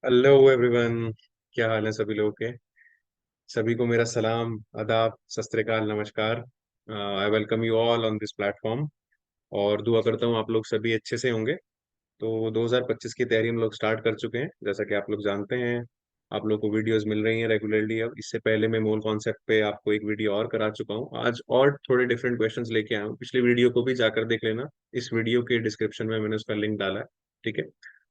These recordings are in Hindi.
Hello everyone. क्या हाल है सभी लोगों के। सभी को मेरा सलाम, आदाब, सत श्री अकाल, नमस्कार। I welcome you all on this platform. और दुआ करता हूँ आप लोग सभी अच्छे से होंगे। तो 2025 की तैयारी हम लोग स्टार्ट कर चुके हैं, जैसा कि आप लोग जानते हैं। आप लोग को वीडियोस मिल रही हैं रेगुलरली। अब इससे पहले मैं मूल कॉन्सेप्ट पे आपको एक वीडियो और करा चुका हूँ। आज और थोड़े डिफरेंट क्वेश्चंस लेके आया हूँ। पिछली वीडियो को भी जाकर देख लेना। इस वीडियो के डिस्क्रिप्शन में मैंने उसका लिंक डाला है। ठीक है।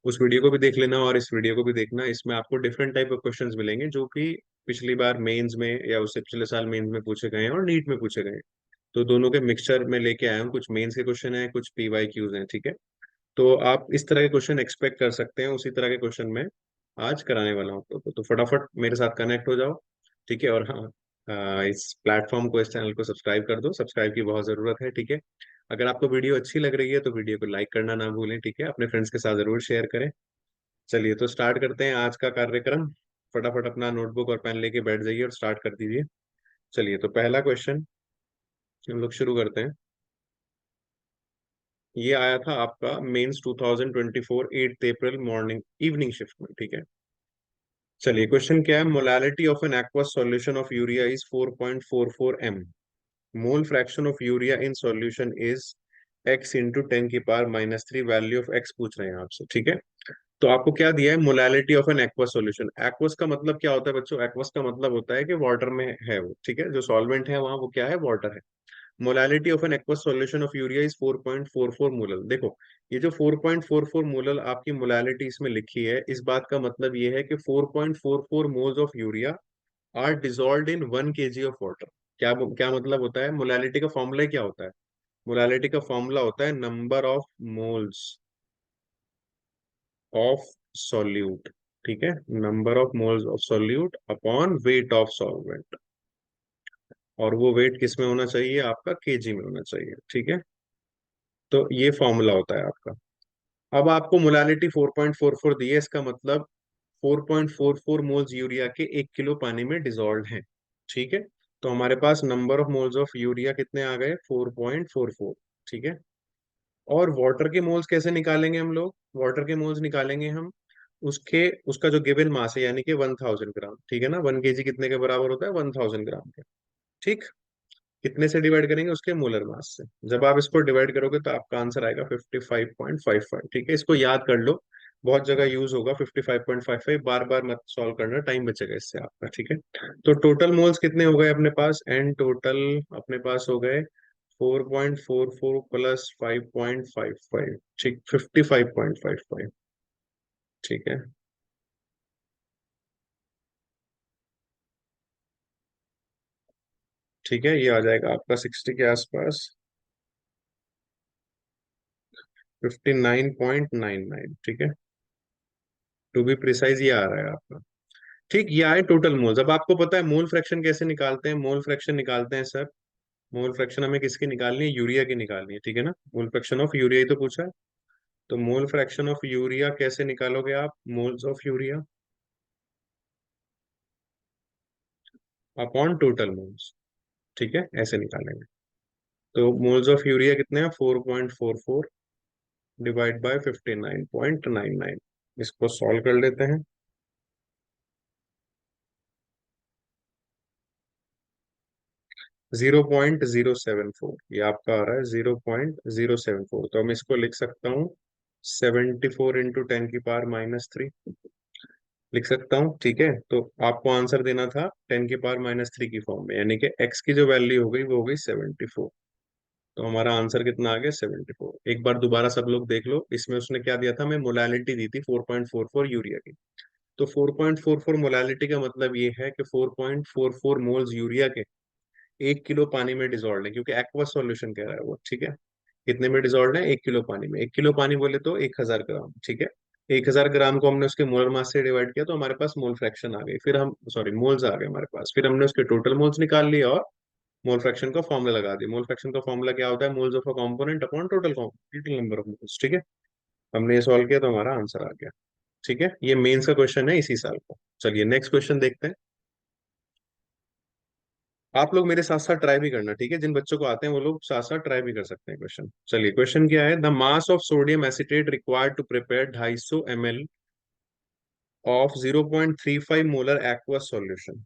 उस वीडियो को भी देख लेना और इस वीडियो को भी देखना। इसमें आपको डिफरेंट टाइप ऑफ क्वेश्चंस मिलेंगे जो कि पिछली बार मेंस में या उससे पिछले साल मेंस में पूछे गए हैं और नीट में पूछे गए हैं। तो दोनों के मिक्सचर में लेके आया हूँ। कुछ मेंस के क्वेश्चन है, कुछ पीवाई क्यूज हैं। ठीक है। तो आप इस तरह के क्वेश्चन एक्सपेक्ट कर सकते हैं। उसी तरह के क्वेश्चन मैं आज कराने वाला हूँ तो फटाफट मेरे साथ कनेक्ट हो जाओ। ठीक है। और हाँ, इस प्लेटफॉर्म को, इस चैनल को सब्सक्राइब कर दो। सब्सक्राइब की बहुत ज़रूरत है। ठीक है। अगर आपको वीडियो अच्छी लग रही है तो वीडियो को लाइक करना ना भूलें। ठीक है। अपने फ्रेंड्स के साथ ज़रूर शेयर करें। चलिए तो स्टार्ट करते हैं आज का कार्यक्रम। फटाफट अपना नोटबुक और पेन लेके बैठ जाइए और स्टार्ट कर दीजिए। चलिए तो पहला क्वेश्चन हम लोग शुरू करते हैं। ये आया था आपका मेंस 2024 8 अप्रैल मॉर्निंग इवनिंग शिफ्ट में। ठीक है। चलिए क्वेश्चन क्या है। Molality of an aqueous solution of urea is 4.44 m। Mole fraction of urea in solution is x into 10 की पावर -3। वैल्यू ऑफ x पूछ रहे हैं आपसे। ठीक है। तो आपको क्या दिया है, molality of an aqueous solution. Aqueous का मतलब क्या होता है बच्चों? एक्वस का मतलब होता है कि वाटर में है वो। ठीक है। जो सॉल्वेंट है वहां वो क्या है, वाटर है। Molality of an aqueous solution of urea is 4.44 molal. देखो, ये जो 4.44 मोलल आपकी मोलालिटी इसमें लिखी है, इस बात का मतलब ये है कि 4.44 moles of urea are dissolved in 1 kg of water. क्या क्या मतलब होता है? मोलालिटी का फॉर्मूला क्या होता है? मोलालिटी का फॉर्मूला होता है number of moles of solute. ठीक है। Number of moles of solute upon weight of solvent. और वो वेट किस में होना चाहिए? आपका केजी में होना चाहिए। ठीक है। तो ये फॉर्मूला होता है आपका। अब आपको मोलालिटी 4.44 दी है, इसका मतलब 4.44 मोल्स यूरिया के 1 किलो पानी में डिजोल्व हैं। ठीक है। तो हमारे पास number of moles of urea कितने आ गए? 4.44। ठीक है। और वाटर के मोल्स कैसे निकालेंगे हम लोग? वाटर के मोल्स निकालेंगे हम उसके उसका जो गिवन मास है, यानी कि 1000 ग्राम। ठीक है ना। 1 kg कितने के बराबर होता है? 1000 ग्राम के। ठीक। कितने से डिवाइड करेंगे? उसके मोलर मास से। जब आप इसको डिवाइड करोगे तो आपका आंसर आएगा 55.55। ठीक है। इसको याद कर लो, बहुत जगह यूज होगा 55.55। बार बार मत सॉल्व करना, टाइम बचेगा इससे आपका। ठीक है। तो टोटल मोल्स कितने हो गए अपने पास? एंड टोटल अपने पास हो गए 4.44 प्लस 5.55। ठीक, 55.55। ठीक है। ठीक है। ये आ जाएगा आपका 60 के आसपास, 59.99। ठीक है। टू बी प्रिसाइज ये आ रहा है आपका। ठीक, ये आए टोटल मोल्स। अब आपको पता है मोल फ्रैक्शन कैसे निकालते हैं? मोल फ्रैक्शन निकालते हैं सर। मोल फ्रैक्शन हमें किसकी निकालनी है? यूरिया की निकालनी है। ठीक है ना। मोल फ्रैक्शन ऑफ यूरिया ही तो पूछा है। तो मोल फ्रैक्शन ऑफ यूरिया कैसे निकालोगे आप? Moles of urea upon total moles. ठीक है, ऐसे निकालेंगे। तो मोल्स ऑफ यूरिया कितने हैं? 4.44 डिवाइड बाय 59.99। इसको सॉल्व कर लेते हैं। 0.074 ये आपका आ रहा है, 0.074। तो मैं इसको लिख सकता हूँ 74 इंटू 10 की पावर -3 लिख सकता हूँ। ठीक है। तो आपको आंसर देना था 10 की पावर -3 की फॉर्म में, यानी कि एक्स की जो वैल्यू हो गई वो हो गई 74। तो हमारा आंसर कितना आ गया? 74। एक बार दोबारा सब लोग देख लो, इसमें उसने क्या दिया था? हमें मोलालिटी दी थी 4.44 यूरिया की। तो 4.44 मोलालिटी का मतलब ये है कि 4.44 मोल्स यूरिया के 1 किलो पानी में डिजोल्व है, क्योंकि एक्वा सॉल्यूशन कह रहा है वो। ठीक है। कितने में डिजोल्व है? 1 किलो पानी में। 1 किलो पानी बोले तो 1000 ग्राम। ठीक है। 1000 ग्राम को हमने उसके मोलर मास से डिवाइड किया तो हमारे पास मोल फ्रैक्शन आ गई। फिर हम, सॉरी, मोल्स आ गए हमारे पास। फिर हमने उसके टोटल मोल्स निकाल लिए और मोल फ्रैक्शन का फॉर्मूला लगा दिया। मोल फ्रैक्शन का फॉर्मूला क्या होता है? Moles of a component upon total number of moles. ठीक है। हमने ये सॉल्व किया तो हमारा आंसर आ गया। ठीक है। ये मेंस का क्वेश्चन है इसी साल का। चलिए नेक्स्ट क्वेश्चन देखते हैं। आप लोग मेरे साथ साथ ट्राई भी करना। ठीक है। जिन बच्चों को आते हैं वो लोग साथ साथ ट्राई भी कर सकते हैं क्वेश्चन। चलिए क्वेश्चन क्या है। The mass of sodium acetate required to prepare 250 ml of 0.35 molar aqueous solution.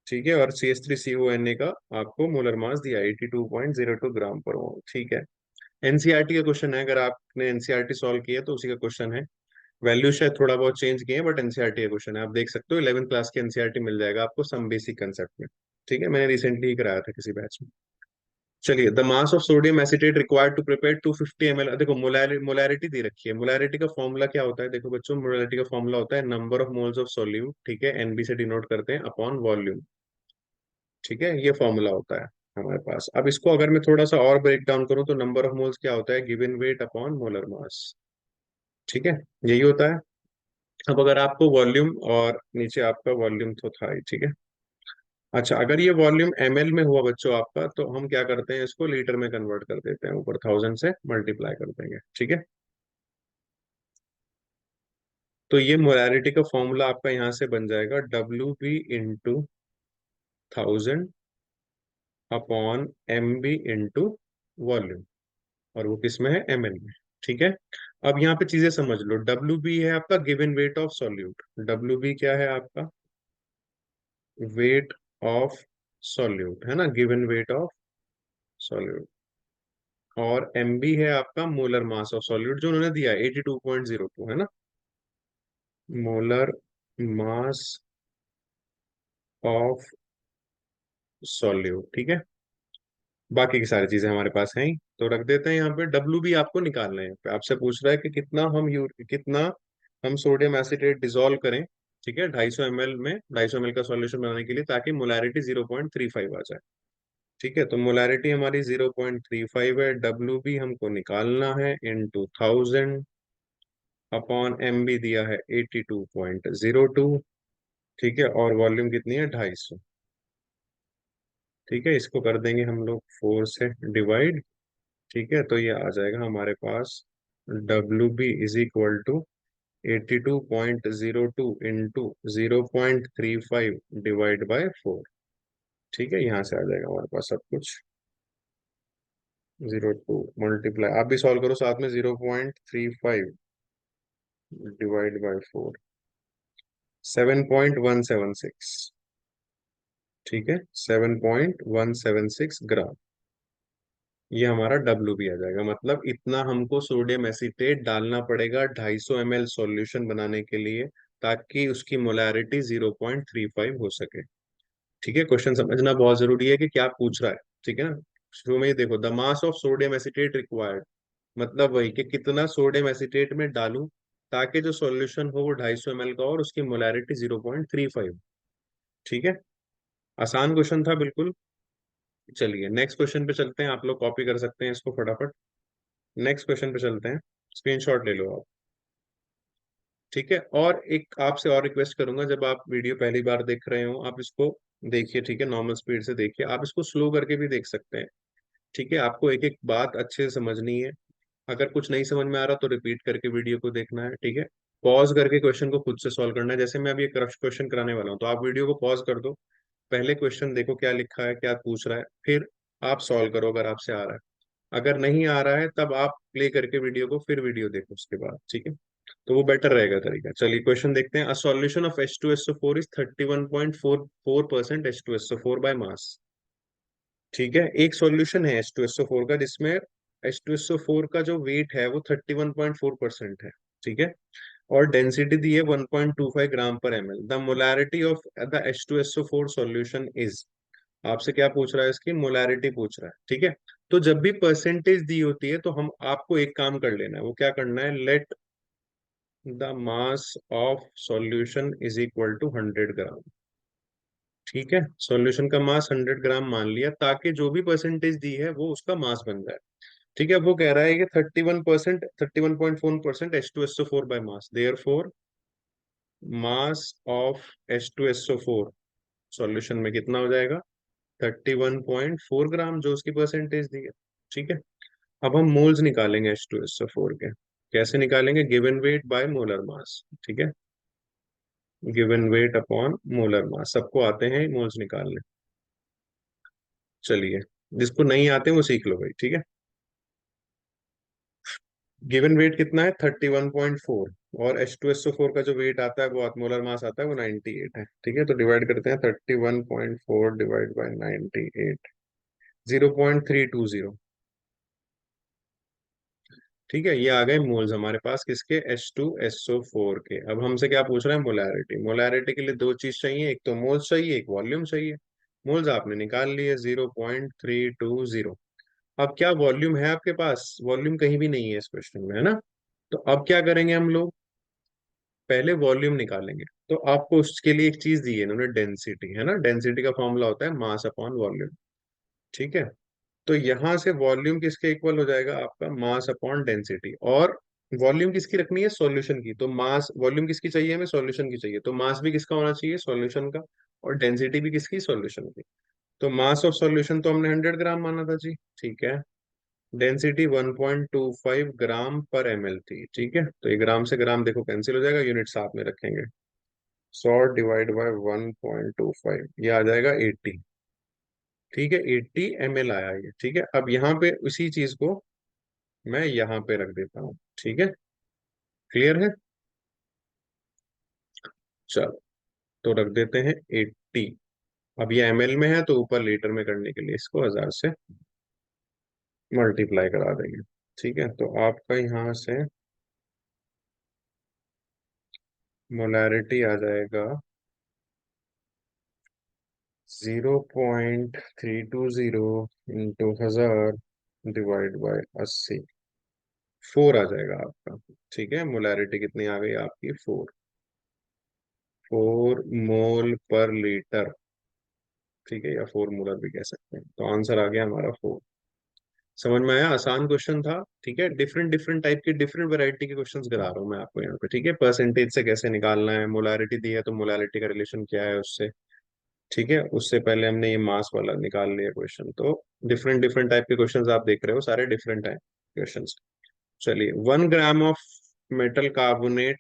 ठीक है, और CH3CONA का आपको मोलर मास दिया 82.02 ग्राम पर मोल। ठीक है, एनसीईआरटी का क्वेश्चन है, अगर आपने एनसीईआरटी सॉल्व किया तो उसी का क्वेश्चन है। वैल्यू शायद थोड़ा बहुत चेंज किए हैं, बट एनसीईआरटी का क्वेश्चन है, आप देख सकते हो 11th क्लास के एनसीईआरटी मिल जाएगा आपको सम बेसिक कंसेप्ट में। ठीक है, मैंने रिसेंटली ही कराया था किसी बैच में। चलिए, the mass of sodium acetate required to prepare 250 ml। देखो मोलैरिटी दे रखी है, मोलैरिटी का फॉर्मूला क्या होता है, देखो बच्चों, मोलैरिटी का फॉर्मूला होता है number of moles of solute, ठीक है, एनबी से डिनोट करते हैं, अपॉन वॉल्यूम। ठीक है, ये फॉर्मूला होता है हमारे पास। अब इसको अगर मैं थोड़ा सा और ब्रेक डाउन करूं तो नंबर ऑफ मोल्स क्या होता है, given weight upon molar mass. ठीक है, यही होता है। अब अगर आपको वॉल्यूम, और नीचे आपका वॉल्यूम तो था ही, ठीक है। अच्छा, अगर ये वॉल्यूम ml में हुआ बच्चों आपका, तो हम क्या करते हैं, इसको लीटर में कन्वर्ट कर देते हैं, ऊपर 1000 से मल्टीप्लाई कर देंगे। ठीक है, तो ये मोलैरिटी का फॉर्मूला आपका यहाँ से बन जाएगा WB into 1000 upon MB into volume, और वो किस में है, ml में। ठीक है, अब यहाँ पे चीजें समझ लो। WB है आपका given weight of solute. WB क्या है आपका, वेट ऑफ सॉल्यूट, है ना, गिवन वेट ऑफ सॉल्यूट। और MB है आपका मोलर मास ऑफ सॉल्यूट, जो उन्होंने दिया 82.02, है ना, मोलर मास ऑफ सॉल्यूट। ठीक है, बाकी की सारी चीजें हमारे पास हैं ही, तो रख देते हैं यहाँ पे। WB आपको निकालना है, आपसे पूछ रहा है कि कितना हम सोडियम एसिटेट डिसॉल्व करें। ठीक है, 250 ml में, 250 ml का सॉल्यूशन बनाने के लिए, ताकि मोलैरिटी 0.35 आ जाए। ठीक है, तो मोलैरिटी हमारी 0.35 है, WB हमको निकालना है इंटू 1000 अपॉन MB दिया है 82.02। ठीक है, और वॉल्यूम कितनी है, 250। ठीक है, इसको कर देंगे हम लोग 4 से डिवाइड। ठीक है, तो ये आ जाएगा हमारे पास WB is equal to 82.02 into 0.35 divide by 4। ठीक है, यहाँ से आ जाएगा हमारे पास सब कुछ। 02 मल्टीप्लाई, आप भी सॉल्व करो साथ में, 0.35 डिवाइड बाय 4, 7.176। ठीक है, 7.176 ग्राम, ये हमारा WB आ जाएगा। मतलब इतना हमको सोडियम एसीटेट डालना पड़ेगा 250 ml सॉल्यूशन बनाने के लिए, ताकि उसकी मोलैरिटी 0.35 हो सके। ठीक है, क्वेश्चन समझना बहुत जरूरी है कि क्या पूछ रहा है। ठीक है ना, शुरू में ही देखो, the mass of sodium acetate required, मतलब वही कि कितना सोडियम एसीटेट में डालूं ताकि जो सॉल्यूशन हो वो 250 ml का, और उसकी मोलैरिटी 0.35। ठीक है, आसान क्वेश्चन था बिल्कुल। चलिए नेक्स्ट क्वेश्चन पे चलते हैं, आप लोग कॉपी कर सकते हैं इसको फटाफट। नेक्स्ट क्वेश्चन पे चलते हैं, स्क्रीनशॉट ले लो आप। ठीक है, और एक आपसे और रिक्वेस्ट करूंगा, जब आप वीडियो पहली बार देख रहे हो, आप इसको देखिए। ठीक है, नॉर्मल स्पीड से देखिए, आप इसको स्लो करके भी देख सकते हैं। ठीक है, आपको एक एक बात अच्छे से समझनी है। अगर कुछ नहीं समझ में आ रहा तो रिपीट करके वीडियो को देखना है। ठीक है, पॉज करके क्वेश्चन को खुद से सॉल्व करना है। जैसे मैं अभी एक क्वेश्चन कराने वाला हूँ, तो आप वीडियो को पॉज कर दो, पहले क्वेश्चन देखो क्या लिखा है, क्या पूछ रहा है, फिर आप सॉल्व करो अगर आपसे आ रहा है। अगर नहीं आ रहा है तब आप प्ले करके वीडियो को फिर वीडियो देखो उसके बाद। ठीक है, तो वो बेटर रहेगा तरीका। चलिए क्वेश्चन देखते हैं। A solution of H2SO4 is 31.44% H2SO4 by मास। ठीक है, एक सॉल्यूशन है H2SO4 का, जिसमें H2SO4 का जो वेट है वो 31.4% है। ठीक है, और डेंसिटी दी है 1.25 ग्राम पर ml। The molarity of the H2SO4 solution is, आपसे क्या पूछ रहा है, इसकी मोलैरिटी पूछ रहा है। ठीक है, तो जब भी परसेंटेज दी होती है तो हम आपको एक काम कर लेना है, वो क्या करना है, let the mass of solution is equal to 100 gram. ठीक है, सॉल्यूशन का मास 100 ग्राम मान लिया, ताकि जो भी परसेंटेज दी है वो उसका मास बन जाए। ठीक है, वो कह रहा है कि 31%, 31.4% H2SO4 by mass, therefore mass of H2SO4 solution में कितना हो जाएगा, 31.4 ग्राम, जो उसकी परसेंटेज दी है। ठीक है, अब हम मोल्स निकालेंगे H2SO4 के। कैसे निकालेंगे, given weight by molar mass. ठीक है, given weight upon molar mass, सबको आते हैं मोल्स निकालने। चलिए, जिसको नहीं आते वो सीख लो भाई। ठीक है, गिवन वेट कितना है 31.4, और H2SO4 का जो वेट आता है वो मोलर मास आता है वो 98 है। ठीक है, तो डिवाइड करते हैं 31.4 डिवाइड बाई 98, 0.320। ठीक है, ये आ गए मोल्स हमारे पास किसके, H2SO4 के। अब हमसे क्या पूछ रहे हैं, मोलैरिटी। मोलैरिटी के लिए दो चीज चाहिए, एक तो मोल्स चाहिए, एक वॉल्यूम चाहिए। मोल्स आपने निकाल लिए 0.320। अब क्या वॉल्यूम है आपके पास, वॉल्यूम कहीं भी नहीं है इस क्वेश्चन में, है ना। तो अब क्या करेंगे हम लोग, पहले वॉल्यूम निकालेंगे। तो आपको उसके लिए एक चीज दी है इन्होंने, डेंसिटी, है ना। डेंसिटी का फॉर्मूला होता है मास अपॉन वॉल्यूम। ठीक है, तो यहां से वॉल्यूम किसके इक्वल हो जाएगा, आपका मास अपॉन डेंसिटी। और वॉल्यूम किसकी रखनी है, सॉल्यूशन की। तो मास, वॉल्यूम किसकी चाहिए हमें, सॉल्यूशन की चाहिए। तो मास भी किसका होना चाहिए, सॉल्यूशन का। और डेंसिटी भी किसकी, सॉल्यूशन की। तो मास ऑफ सॉल्यूशन तो हमने 100 ग्राम माना था जी। ठीक है, डेंसिटी 1.25 ग्राम पर ml थी। ठीक है, तो ये ग्राम से ग्राम देखो कैंसिल हो जाएगा, यूनिट साथ में रखेंगे। 100 डिवाइड बाय 1.25, ये आ जाएगा 80। ठीक है, 80 ml आया ये। ठीक है, अब यहाँ पे उसी चीज को मैं यहाँ पे रख देता हूँ। ठीक है, क्लियर है। चलो, तो रख देते हैं 80। अब ये ml में है तो ऊपर लीटर में करने के लिए इसको 1000 से मल्टीप्लाई करा देंगे। ठीक है, तो आपका यहाँ से मोलैरिटी आ जाएगा 0.320 इंटू 1000 डिवाइड बाय 80, 4 आ जाएगा आपका। ठीक है, मोलैरिटी कितनी आ गई आपकी, 4 मोल पर लीटर। ठीक है, या 4 मोलर भी कह सकते हैं। तो आंसर आ गया हमारा 4। समझ में आया, आसान क्वेश्चन था। ठीक है, डिफरेंट डिफरेंट टाइप के, डिफरेंट वैरायटी के क्वेश्चंस करा रहा हूँ मैं आपको यहाँ पे। ठीक है, परसेंटेज से कैसे निकालना है, मोलारिटी दी है तो मोलारिटी का रिलेशन क्या है उससे। ठीक है, उससे पहले हमने ये मास वाला निकाल लिया क्वेश्चन। तो डिफरेंट डिफरेंट टाइप के क्वेश्चंस आप देख रहे हो, सारे डिफरेंट टाइप क्वेश्चंस। चलिए, 1 ग्राम ऑफ मेटल कार्बोनेट।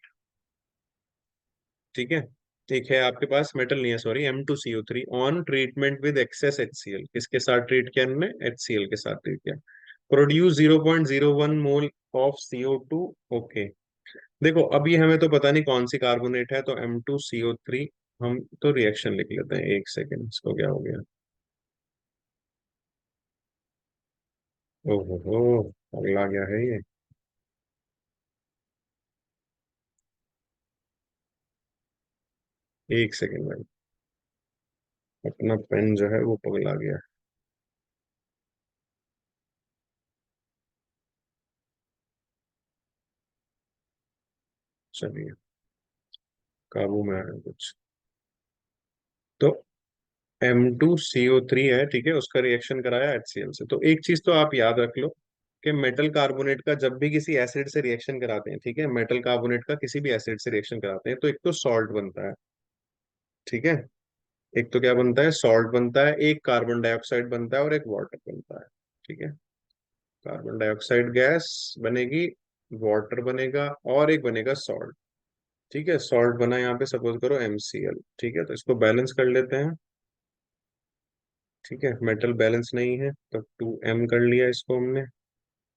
ठीक है, ठीक है, आपके पास मेटल नहीं है, sorry, M2CO3 on treatment with excess HCl। किसके साथ ट्रीट किया हमने, HCl के साथ ट्रीट किया। Produce 0.01 mole of CO2। Okay, देखो अभी हमें तो पता नहीं कौन सी कार्बोनेट है, तो M2CO3। हम तो रिएक्शन लिख लेते हैं, एक सेकेंड, इसको क्या हो गया। ओहो हो, अगला गया है ये। एक सेकेंड भाई, अपना पेन जो है वो पगला गया। चलिए, काबू में है कुछ। तो M2CO3 है, ठीक है, उसका रिएक्शन कराया HCl से। तो एक चीज तो आप याद रख लो कि मेटल कार्बोनेट का जब भी किसी एसिड से रिएक्शन कराते हैं, ठीक है, मेटल कार्बोनेट का किसी भी एसिड से रिएक्शन कराते हैं, तो एक तो सॉल्ट बनता है। ठीक है, एक तो क्या बनता है, सॉल्ट बनता है, एक कार्बन डाइऑक्साइड बनता है, और एक वाटर बनता है। ठीक है, कार्बन डाइऑक्साइड गैस बनेगी, वाटर बनेगा, और एक बनेगा सॉल्ट। ठीक है, सॉल्ट बना यहाँ पे, सपोज करो MCl। ठीक है, तो इसको बैलेंस कर लेते हैं। ठीक है, मेटल बैलेंस नहीं है तो 2M कर लिया इसको हमने।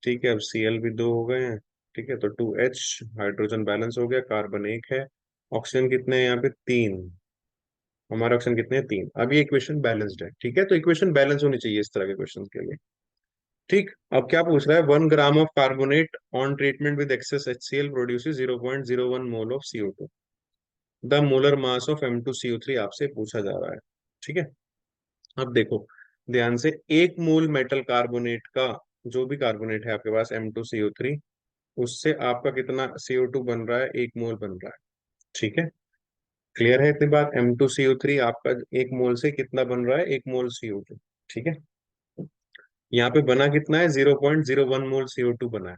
ठीक है, अब Cl भी दो हो गए हैं। ठीक है, तो 2H, हाइड्रोजन बैलेंस हो गया, कार्बन एक है। ऑक्सीजन कितने हैं यहाँ पे, 3। हमारा ऑप्शन कितने हैं, 3। अब ये इक्वेशन बैलेंस्ड है। ठीक है, तो इक्वेशन बैलेंस होनी चाहिए इस तरह के क्वेश्चन के लिए। ठीक, अब क्या पूछ रहा है, 1 gram of carbonate on treatment with excess HCl produces 0.01 mole of CO2। The molar mass of M2CO3 आपसे पूछा जा रहा है। ठीक है, अब देखो ध्यान से, 1 मोल मेटल कार्बोनेट का, जो भी कार्बोनेट है आपके पास M2CO3, उससे आपका कितना CO2 बन रहा है, 1 मोल बन रहा है। ठीक है, क्लियर है इतनी बात, M2CO3 आपका 1 मोल से कितना बन रहा है, 1 मोल CO2। ठीक है, यहाँ पे बना कितना है, 0.01 मोल CO2 बना है।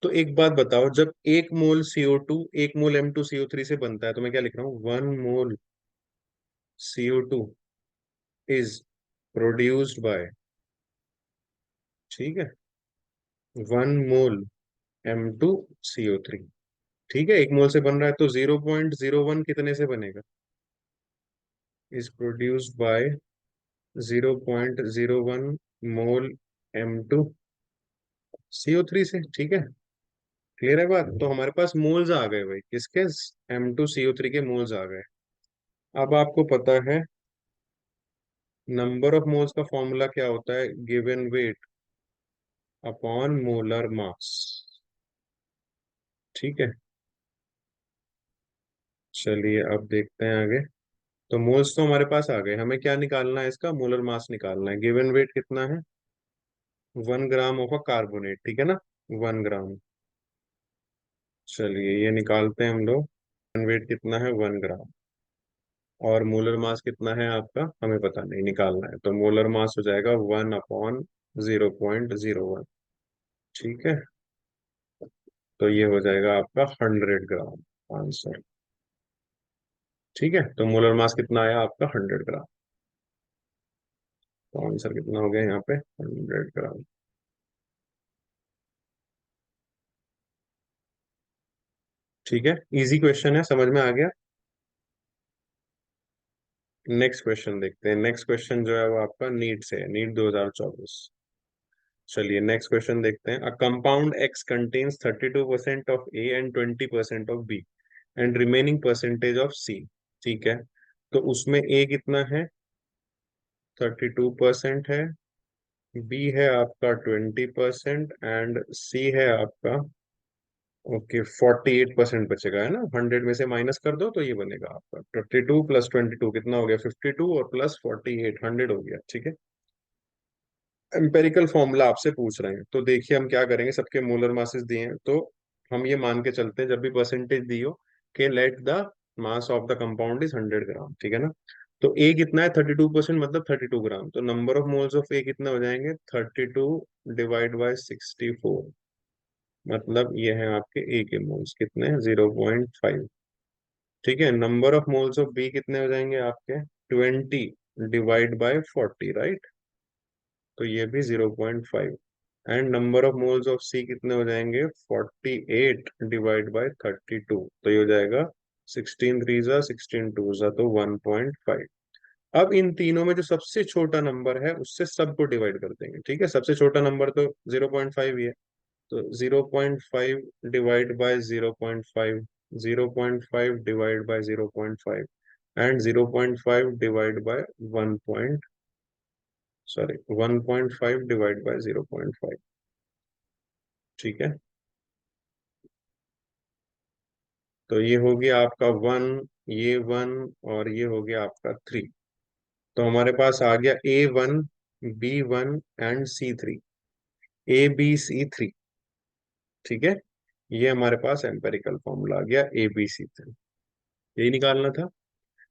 तो एक बात बताओ, जब 1 मोल CO2 1 मोल M2CO3 से बनता है, तो मैं क्या लिख रहा हूँ, 1 मोल CO2 इज प्रोड्यूस्ड बाय, ठीक है, 1 मोल M2CO3। ठीक है, 1 मोल से बन रहा है, तो 0.01 कितने से बनेगा, is produced by 0.01 mole M2CO3 से। ठीक है, क्लियर है बात? तो हमारे पास मोल्स आ गए भाई, किसके? M2CO3 के मोल्स आ गए। अब आपको पता है नंबर ऑफ मोल्स का फॉर्मूला क्या होता है? Given weight upon molar mass. ठीक है, चलिए अब देखते हैं आगे। तो मोल्स तो हमारे पास आ गए, हमें क्या निकालना है? इसका मोलर मास निकालना है। गिवन वेट कितना है? 1 ग्राम ऑफ अ कार्बोनेट, ठीक है ना? 1 ग्राम। चलिए ये निकालते हैं हम लोग। वेट कितना है? 1 ग्राम। और मोलर मास कितना है आपका? हमें पता नहीं, निकालना है। तो मोलर मास हो जाएगा 1/0.01। ठीक है, तो ये हो जाएगा आपका 100 ग्राम आंसर। ठीक है, तो मोलर मास कितना आया आपका? 100 ग्राम। तो आंसर कितना हो गया यहाँ पे? 100 ग्राम। ठीक है, इजी क्वेश्चन है, समझ में आ गया। नेक्स्ट क्वेश्चन देखते हैं। नेक्स्ट क्वेश्चन जो है वो आपका नीट से है, नीट 2024। चलिए नेक्स्ट क्वेश्चन देखते हैं। A compound X contains 32% of A and 20% of B and remaining percentage of C. ठीक है, तो उसमें ए कितना है? 32% है, बी है आपका 20% एंड सी है आपका, ओके, 48% बचेगा, है ना? 100 में से माइनस कर दो तो ये बनेगा आपका 32 + 22 कितना हो गया? 52 और प्लस 48, 100 हो गया। ठीक है, एम्पेरिकल फॉर्मूला आपसे पूछ रहे हैं, तो देखिए हम क्या करेंगे। सबके मोलर मासेस दिए हैं, तो हम ये मान के चलते हैं जब भी परसेंटेज दी हो कि late the mass of the compound is 100 gram. ठीक है ना? तो ए कितना है? 32%, मतलब 32 ग्राम। तो नंबर ऑफ मोल्स ऑफ ए कितना हो जाएंगे? 32 / 64, मतलब ये है आपके ए के मोल्स कितने? 0.5। ठीक है, number of moles of B कितने हो जाएंगे आपके? 20 / 40, राइट? तो ये भी 0.5। And number of moles of C कितने हो जाएंगे? 48 / 32, तो ये हो जाएगा 16 3 × 16 2 तो 1.5। अब इन तीनों में जो सबसे छोटा नंबर है उससे सबको डिवाइड कर देंगे। ठीक है, सबसे छोटा नंबर तो 0.5 ही है, तो 0.5 divide by 0.5, 0.5 divide by 0.5 and 0.5 divide by 1.5 divide by 0.5। ठीक है, तो ये हो गया आपका 1, ये 1, और ये हो गया आपका 3। तो हमारे पास आ गया A1 B1 and C3, ABC3। ठीक है, ये हमारे पास एम्पेरिकल फॉर्मूला आ गया ABC3। यही निकालना था।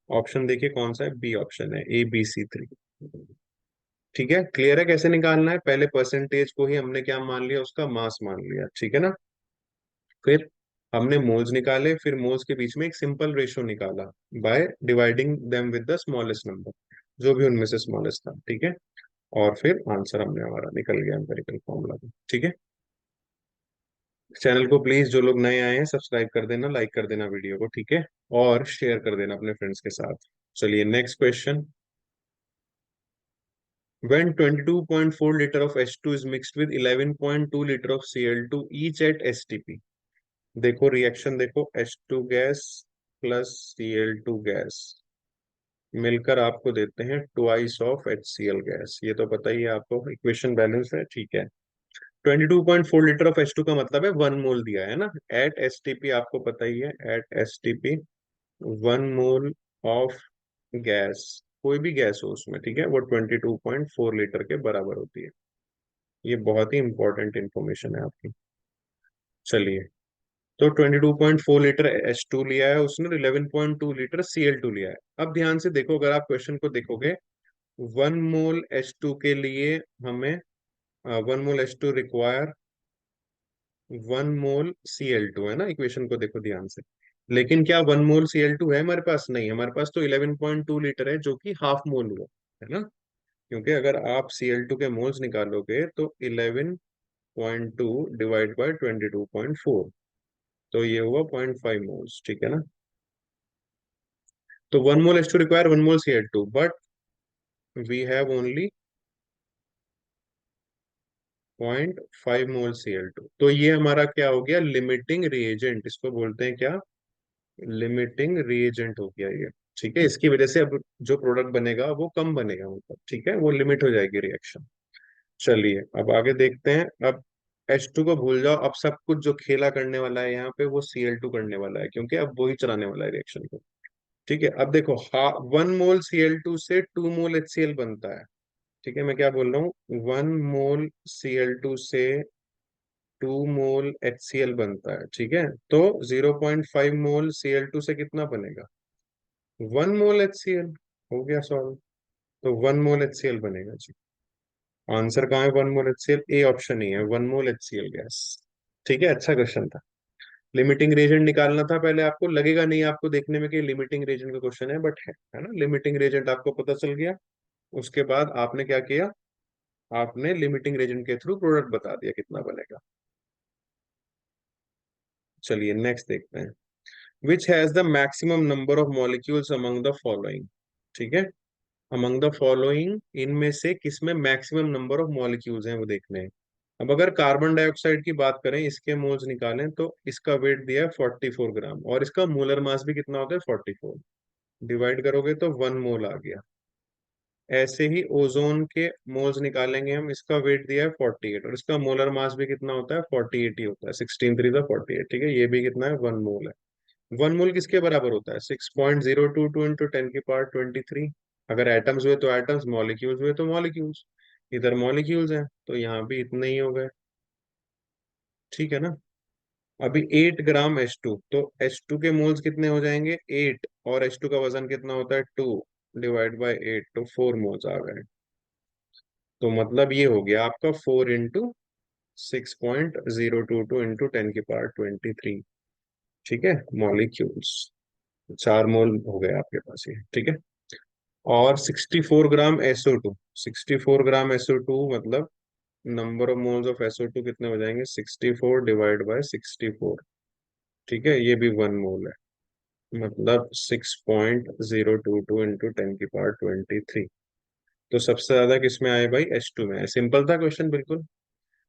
ऑप्शन देखिए कौन सा है? बी ऑप्शन है, ABC3। ठीक है, क्लियर है कैसे निकालना है? पहले परसेंटेज को ही हमने क्या मान लिया? उसका मास मान लिया। ठीक है ना? फिर हमने मोल्स निकाले, फिर मोल्स के बीच में एक सिंपल रेशियो निकाला by dividing them with the smallest number, जो भी उनमें से स्मॉलेस्ट था। ठीक है, और फिर आंसर हमने हमारा निकल गया एम्पेरिकल फॉर्मूला में। ठीक है, चैनल को प्लीज जो लोग नए आए हैं सब्सक्राइब कर देना, लाइक कर देना वीडियो को। ठीक है, और शेयर कर देना अपने फ्रेंड्स के साथ। चलिए next question. When 22.4 liter of H2 is mixed with 11.2 liter of Cl2 each at STP। देखो रिएक्शन देखो, H2 gas plus Cl2 gas मिलकर आपको देते हैं ट्वाइस ऑफ HCl गैस। ये तो पता ही है आपको, इक्वेशन बैलेंस है। ठीक है, 22.4 लीटर ऑफ H2 का मतलब है 1 मोल दिया है ना। एट एसटीपी आपको पता ही है, at STP 1 mole of gas, कोई भी गैस हो उसमें, ठीक है, वो 22.4 लीटर के बराबर होती है। ये बहुत ही इंपॉर्टेंट इंफॉर्मेशन है आपकी। चलिए, तो 22.4 लीटर H2 लिया है उसने, 11.2 लीटर Cl2 लिया है। अब ध्यान से देखो, अगर आप क्वेश्चन को देखोगे, 1 मोल H2 के लिए हमें 1 mole H2 require 1 mole Cl2, है ना? इक्वेशन को देखो ध्यान से। लेकिन क्या 1 मोल Cl2 है हमारे पास? नहीं, हमारे पास तो 11.2 लीटर है, जो कि हाफ मोल हुआ, है ना? क्योंकि अगर आप Cl2 के मोल्स निकालोगे तो 11.2 डिवाइड बाय 22.4, तो ये हुआ 0.5 मोल्स। ठीक है ना? तो 1 mole H2 require 1 mole Cl2, but we have only 0.5 mole Cl2। तो ये हमारा क्या हो गया, लिमिटिंग रिएजेंट, इसको बोलते हैं क्या, लिमिटिंग रिएजेंट हो गया ये। ठीक है, इसकी वजह से अब जो प्रोडक्ट बनेगा वो कम बनेगा, मतलब ठीक है, वो लिमिट हो जाएगी रिएक्शन। चलिए अब आगे देखते हैं। अब H2 को भूल जाओ, अब सब कुछ जो खेला करने वाला है यहाँ पे वो Cl2 करने वाला है, क्योंकि अब वो ही चलाने वाला है रिएक्शन को। ठीक है, अब देखो, 1 मोल Cl2 से 2 मोल HCl बनता है। ठीक है, मैं क्या बोल रहा हूँ, 1 मोल Cl2 से 2 मोल HCl बनता है। ठीक है, तो 0.5 मोल Cl2 से कितना बनेगा, 1 मोल HCl। हो गया सॉल्व। तो 1 मोल HCl बनेगा जी। आंसर कहाँ है, 1 मोल HCl, ए ऑप्शन ही है, 1 मोल HCl गैस। ठीक है, अच्छा क्वेश्चन था। लिमिटिंग रीजन निकालना था पहले आपको, लगेगा नहीं आपको देखने में कि लिमिटिंग रीजन का क्वेश्चन है, बट है ना, लिमिटिंग रीजन आपको पता चल गया। उसके बाद आपने क्या किया, आपने लिमिटिंग रीजन के थ्रू प्रोडक्ट बता दिया कितना बनेगा। चलिए नेक्स्ट देखते हैं। Which has the maximum number of molecules among the following. ठीक है, अमंग द फॉलोइंग, इनमें से किसमें मैक्सिमम नंबर ऑफ मॉलिक्यूल्स हैं वो देखने हैं। अब अगर कार्बन डाइऑक्साइड की बात करें, इसके मोल्स निकालें तो इसका वेट दिया है 44 ग्राम, और इसका मोलर मास भी कितना होता है 44। डिवाइड करोगे तो 1 मोल आ गया। ऐसे ही ओजोन के मोल्स निकालेंगे हम, इसका वेट दिया है 48, और इसका मोलर मास भी कितना होता है 48 ही होता है, 16 3 48। ठीक है, ये भी कितना है, 1 मोल है। 1 मोल किसके बराबर होता है, 6.022 × 10⁻23। अगर एटम्स हुए तो एटम्स, मॉलिक्यूल्स हुए तो मॉलिक्यूल्स। इधर मॉलिक्यूल्स हैं तो यहाँ भी इतने ही हो गए। ठीक है ना। अभी 8 ग्राम H2, तो H2 के मोल्स कितने हो जाएंगे 8, और H2 का वजन कितना होता है 2, डिवाइड बाई 8, तो 4 मोल्स आ गए। तो मतलब ये हो गया आपका 4 × 6.022 × 10⁻23। ठीक है, मॉलिक्यूल्स, 4 मोल हो गए आपके पास ये। ठीक है, और 64 ग्राम SO2, 64 ग्राम SO2 मतलब number of moles of SO2 कितने हो जाएंगे, 64 डिवाइड बाय 64। ठीक है, ये भी 1 मोल है, मतलब 6.022 × 10⁻23। तो सबसे ज्यादा किसमें आए भाई, H2 में। सिंपल था क्वेश्चन बिल्कुल।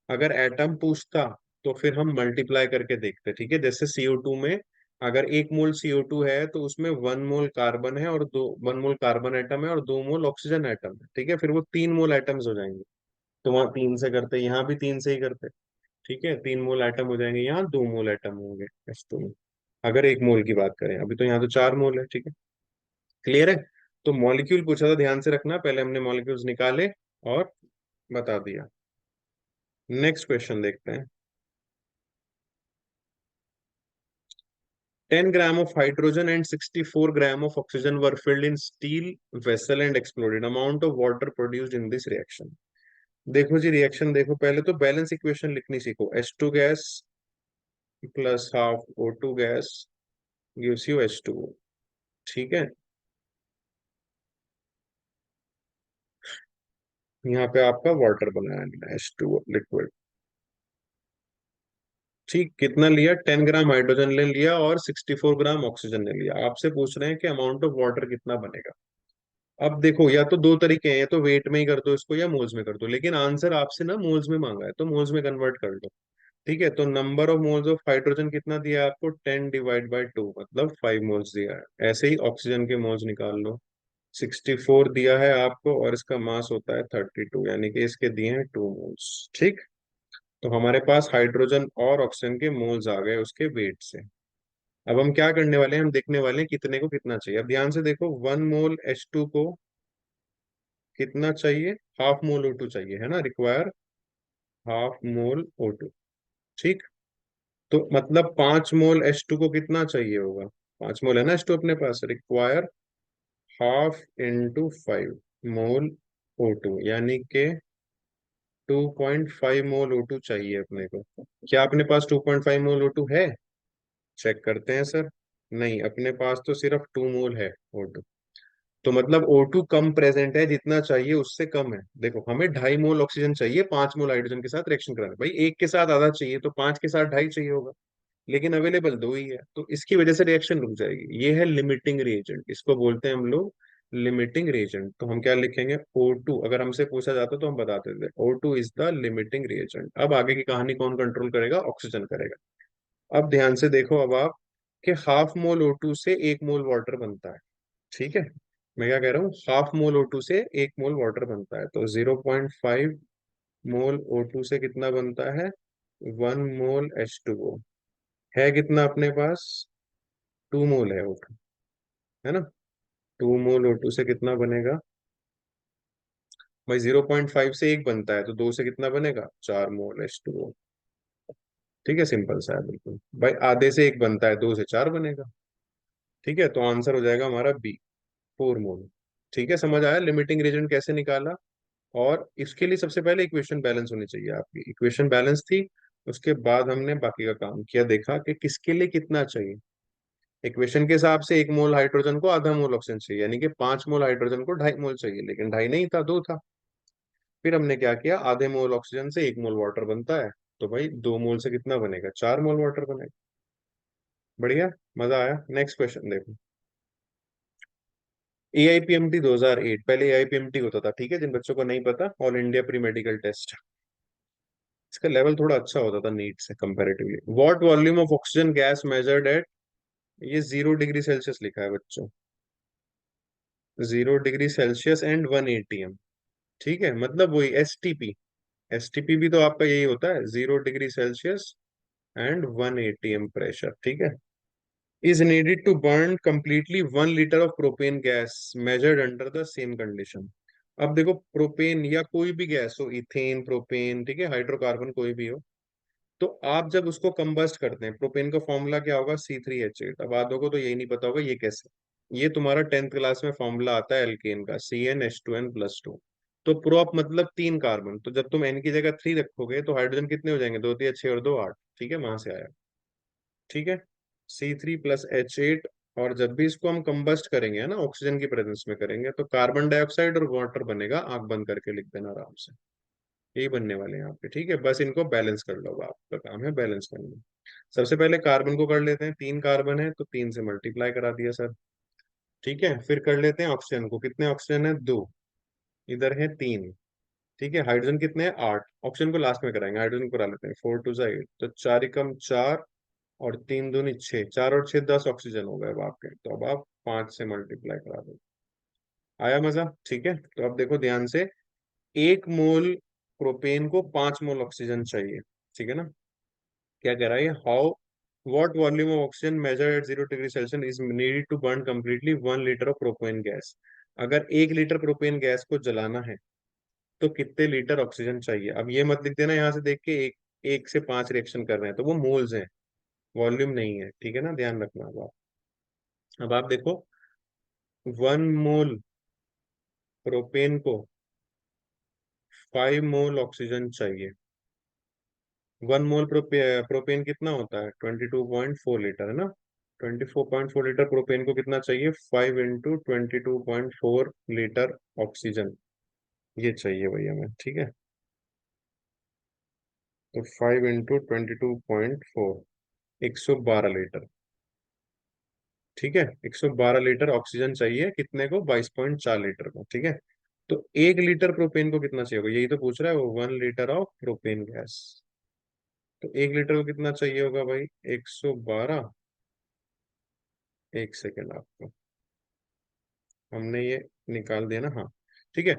अगर एटम पूछता तो फिर हम मल्टीप्लाई करके देखते। ठीक है, जैसे CO2 में अगर 1 मोल CO2 है तो उसमें 1 मोल कार्बन है, और 1 मोल कार्बन एटम है, और 2 मोल ऑक्सीजन एटम है। ठीक है, फिर वो 3 मोल एटम्स हो जाएंगे। तो वहां 3 से करते, यहाँ भी 3 से ही करते। ठीक है, 3 मोल एटम हो जाएंगे, यहाँ 2 मोल एटम होंगे H2 में। अगर 1 मोल की बात करें, अभी तो यहाँ तो 4 मोल है। ठीक है, क्लियर है। तो मॉलिक्यूल पूछा था, ध्यान से रखना, पहले हमने मॉलिक्यूल्स निकाले और बता दिया। नेक्स्ट क्वेश्चन देखते हैं। 10 ग्राम of hydrogen and 64 gram of oxygen were filled in steel vessel and exploded. Amount of water produced in this reaction. देखो जी, रिएक्शन देखो, पहले तो बैलेंस इक्वेशन लिखनी सीखो। H2 gas plus half O2 gas gives you H2O। ठीक है, यहाँ पे आपका वाटर बनाया H2O लिक्विड। ठीक, कितना लिया, 10 ग्राम हाइड्रोजन ले लिया और 64 ग्राम ऑक्सीजन ले लिया। आपसे पूछ रहे हैं कि अमाउंट ऑफ वाटर कितना बनेगा। अब देखो, या तो दो तरीके हैं, या तो वेट में ही कर दो इसको या मोल्स में कर दो, लेकिन आंसर आपसे ना मोल्स में मांगा है तो मोल्स में कन्वर्ट कर दो। ठीक है, तो number of moles of hydrogen कितना दिया है आपको, 10 डिवाइड बाय 2, मतलब 5 मोल्स दिया है। ऐसे ही ऑक्सीजन के मोल्स निकाल लो। 64 दिया है आपको, और इसका मास होता है 32, यानी कि इसके दिए हैं 2 मोल्स। ठीक, तो हमारे पास हाइड्रोजन और ऑक्सीजन के मोल्स आ गए उसके वेट से। अब हम क्या करने वाले हैं, हम देखने वाले हैं कितने को कितना चाहिए। अब ध्यान से देखो, 1 मोल H2 को कितना चाहिए, ½ मोल O2 चाहिए, है ना, रिक्वायर ½ मोल O2। ठीक, तो मतलब 5 मोल H2 को कितना चाहिए होगा, 5 मोल है ना H2 अपने पास, रिक्वायर ½ × 5 मोल O2, यानी कि 2.5 मोल O2 चाहिए अपने को। क्या अपने पास 2.5 मोल O2 है, चेक करते हैं सर। नहीं, अपने पास तो सिर्फ 2 मोल है O2। तो मतलब O2 कम प्रेजेंट है, जितना चाहिए उससे कम है। देखो, हमें 2.5 मोल ऑक्सीजन चाहिए 5 मोल हाइड्रोजन के साथ रिएक्शन कराने, भाई एक के साथ आधा चाहिए तो 5 के साथ 2.5 चाहिए होगा, लेकिन अवेलेबल 2 ही है, तो इसकी वजह से रिएक्शन रुक जाएगी। ये है लिमिटिंग रिएजेंट, इसको बोलते हैं हम लोग लिमिटिंग रिएजेंट, तो हम क्या लिखेंगे, O2। अगर हमसे पूछा जाता तो हम बताते थे O2 is the limiting reagent. अब आगे की कहानी कौन कंट्रोल करेगा, ऑक्सीजन करेगा। अब ध्यान से देखो अब आप, कि हाफ मोल O2 से 1 मोल वाटर बनता है। ठीक है, मैं क्या कह रहा हूँ, हाफ मोल O2 से 1 मोल वाटर बनता है, तो 0.5 मोल O2 से कितना बनता है, 1 मोल H2O। है कितना अपने पास, 2 मोल है O2, है ना। 2 मोल O2 से कितना बनेगा भाई, 0.5 से 1 बनता है, तो 2 से कितना बनेगा, 4 मोल H2O। ठीक है, सिंपल सा है बिल्कुल भाई, आधे से 1 बनता है, 2 से 4 बनेगा। ठीक है, तो आंसर हो जाएगा हमारा बी, 4 मोल। ठीक है, समझ आया लिमिटिंग रीजन कैसे निकाला। और इसके लिए सबसे पहले इक्वेशन बैलेंस होनी चाहिए, आपकी इक्वेशन बैलेंस थी। उसके बाद हमने बाकी का काम किया, देखा कि किसके लिए कितना चाहिए। इक्वेशन के हिसाब से 1 मोल हाइड्रोजन को आधा मोल ऑक्सीजन चाहिए, यानी कि 5 मोल हाइड्रोजन को 2.5 मोल चाहिए, लेकिन ढाई नहीं था, 2 था। फिर हमने क्या किया, आधे मोल ऑक्सीजन से 1 मोल वाटर बनता है, तो भाई 2 मोल से कितना बनेगा, 4 मोल वाटर बनेगा। बढ़िया, मजा आया। नेक्स्ट क्वेश्चन देखो। AIPMT 2008, पहले AIPMT होता था, ठीक है, जिन बच्चों को नहीं पता, all India pre medical test. इसका लेवल थोड़ा अच्छा होता था नीट से comparatively. What volume of oxygen gas measured at, ये 0 डिग्री सेल्सियस लिखा है बच्चों, 0 डिग्री सेल्सियस एंड 1 ATM। ठीक है, मतलब वही STP। STP भी तो आपका यही होता है, 0 degree Celsius and 1 ATM pressure. ठीक है, is needed to burn completely 1 liter of propane gas measured under the same condition। अब देखो, प्रोपेन या कोई भी गैस हो, इथेन, प्रोपेन, ठीक है, हाइड्रोकार्बन कोई भी हो, तो आप जब उसको कंबस्ट करते हैं, प्रोपेन का फॉर्मूला क्या होगा, C3H8। अब आधों को तो यही नहीं पता होगा ये कैसे। ये तुम्हारा 10th क्लास में फॉर्मूला आता है एल्केन का, CnH2n+2। तो प्रोप मतलब 3 कार्बन, तो जब तुम N की जगह 3 रखोगे तो हाइड्रोजन कितने हो जाएंगे, 2 3 6 और 2 8। ठीक है, वहां से आया। ठीक है, C3+H8। और जब भी इसको हम कंबस्ट करेंगे, है ना, ऑक्सीजन की प्रेजेंस में करेंगे, तो कार्बन डाइऑक्साइड और वाटर बनेगा। आंख बंद करके लिख देना आराम से, यही बनने वाले हैं आपके। ठीक है, बस इनको बैलेंस कर लो, अब आपका काम है बैलेंस करना। सबसे पहले कार्बन को कर लेते हैं, 3 कार्बन है तो 3 से मल्टीप्लाई करा दिया सर। ठीक है, फिर कर लेते हैं ऑक्सीजन को, कितने ऑक्सीजन है, 2, इधर है 3। ठीक है, हाइड्रोजन कितने हैं, 8। ऑक्सीजन को लास्ट में कराएंगे, हाइड्रोजन को करा लेते हैं, 4 2 8, तो 4 एकम 4 और 3 दूनी 6, 4 और 6 10 ऑक्सीजन हो गए अब आपके। तो अब आप 5 से मल्टीप्लाई करा दो। आया मजा। ठीक है, तो अब देखो ध्यान से, 1 मोल प्रोपेन को 5 मोल ऑक्सीजन चाहिए। ठीक है ना, क्या कह रहा है, how what volume of oxygen measure at 0 degree Celsius is needed to burn completely 1 litre of propane gas. अगर 1 लीटर प्रोपेन गैस को जलाना है तो कितने लीटर ऑक्सीजन चाहिए। अब ये मत लिख देना यहाँ से देख के, एक 1 से 5 रिएक्शन कर रहे हैं, तो वो मोल्स हैं, वॉल्यूम नहीं है। ठीक है ना, ध्यान रखना। अब आप देखो, 1 मोल प्रोपेन को 5 मोल ऑक्सीजन चाहिए। 1 मोल प्रोपेन कितना होता है, 22.4 लीटर, है ना। 24.4 लीटर प्रोपेन को कितना चाहिए, 5 × 22.4 लीटर ऑक्सीजन, ये चाहिए भैया हमें। ठीक है, तो 5 × 22.4, 112 लीटर। ठीक है, 112 लीटर ऑक्सीजन चाहिए, कितने को, 22.4 लीटर को। ठीक है, तो 1 लीटर प्रोपेन को कितना चाहिए होगा, यही तो पूछ रहा है वो, 1 लीटर ऑफ प्रोपेन गैस। तो 1 लीटर को कितना चाहिए होगा भाई, 112। एक सेकेंड आपको, हमने ये निकाल दिया ना, हाँ। ठीक है,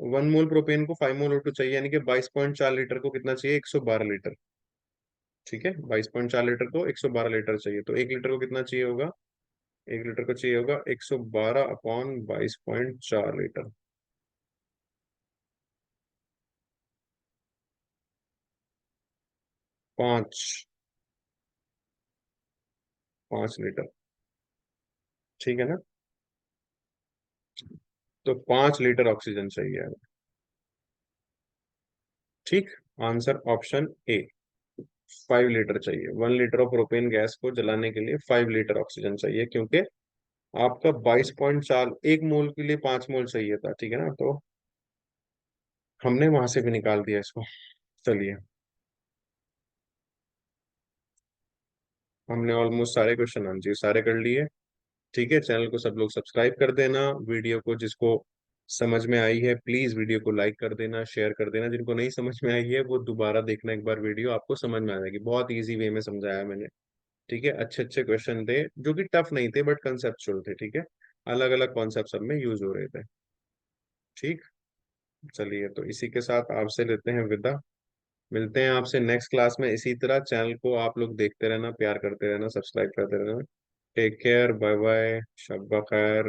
1 मोल प्रोपेन को 5 मोल O2 चाहिए, यानी कि 22.4 लीटर को कितना चाहिए, 112 लीटर। ठीक है, 22.4 लीटर को 112 लीटर चाहिए, तो 1 लीटर को कितना चाहिए होगा, 1 लीटर को चाहिए होगा 112/22.4 लीटर। 5 5 लीटर। ठीक है ना, तो 5 लीटर ऑक्सीजन चाहिए। ठीक, आंसर ऑप्शन ए, 5 लीटर चाहिए। 1 लीटर ऑफ प्रोपेन गैस को जलाने के लिए 5 लीटर ऑक्सीजन चाहिए, क्योंकि आपका 22.4, 1 मोल के लिए 5 मोल चाहिए था। ठीक है ना, तो हमने वहां से भी निकाल दिया इसको। चलिए, हमने ऑलमोस्ट सारे क्वेश्चन आंसर सारे कर लिए। ठीक है, चैनल को सब लोग सब्सक्राइब कर देना। वीडियो को जिसको समझ में आई है प्लीज वीडियो को लाइक कर देना, शेयर कर देना। जिनको नहीं समझ में आई है वो दोबारा देखना एक बार वीडियो, आपको समझ में आ जाएगी। बहुत इजी वे में समझाया मैंने। ठीक है, अच्छे अच्छे क्वेश्चन थे जो कि टफ नहीं थे बट कंसेप्चुअल थे। ठीक है, अलग अलग कॉन्सेप्ट सब में यूज हो रहे थे। ठीक, चलिए तो इसी के साथ आपसे लेते हैं विदा। मिलते हैं आपसे नेक्स्ट क्लास में। इसी तरह चैनल को आप लोग देखते रहना, प्यार करते रहना, सब्सक्राइब करते रहना। टेक केयर, बाय बाय, शब खैर।